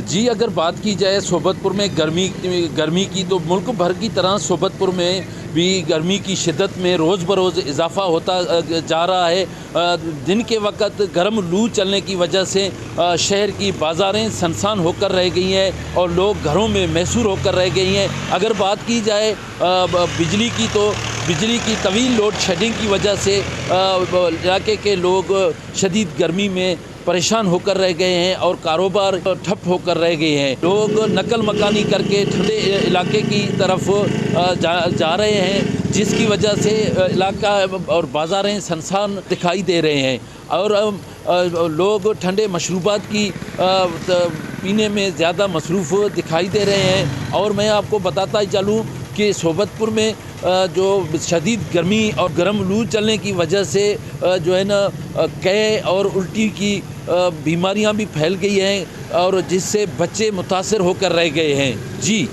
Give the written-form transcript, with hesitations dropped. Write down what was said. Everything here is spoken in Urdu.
جی اگر بات کی جائے صحبت پور میں گرمی کی تو ملک بھر کی طرح صحبت پور میں بھی گرمی کی شدت میں روز بروز اضافہ ہوتا جا رہا ہے۔ دن کے وقت گرم لو چلنے کی وجہ سے شہر کی بازاریں سنسان ہو کر رہ گئی ہیں اور لوگ گھروں میں محصور ہو کر رہ گئی ہیں۔ اگر بات کی جائے بجلی کی تو بجلی کی طویل لوڈ شیڈنگ کی وجہ سے علاقے کے لوگ شدید گرمی میں پریشان ہو کر رہ گئے ہیں اور کاروبار ٹھپ ہو کر رہ گئے ہیں۔ لوگ نقل مکانی کر کے ٹھنڈے علاقے کی طرف جا رہے ہیں، جس کی وجہ سے علاقہ اور بازاریں سنسان دکھائی دے رہے ہیں اور لوگ ٹھنڈے مشروبات کی پینے میں زیادہ مصروف دکھائی دے رہے ہیں۔ اور میں آپ کو بتاتا ہی چلوں کہ صحبت پور میں جو شدید گرمی اور گرم لو چلنے کی وجہ سے جو ہے نا قے اور الٹی کی بیماریاں بھی پھیل گئی ہیں اور جس سے بچے متاثر ہو کر رہ گئے ہیں۔ جی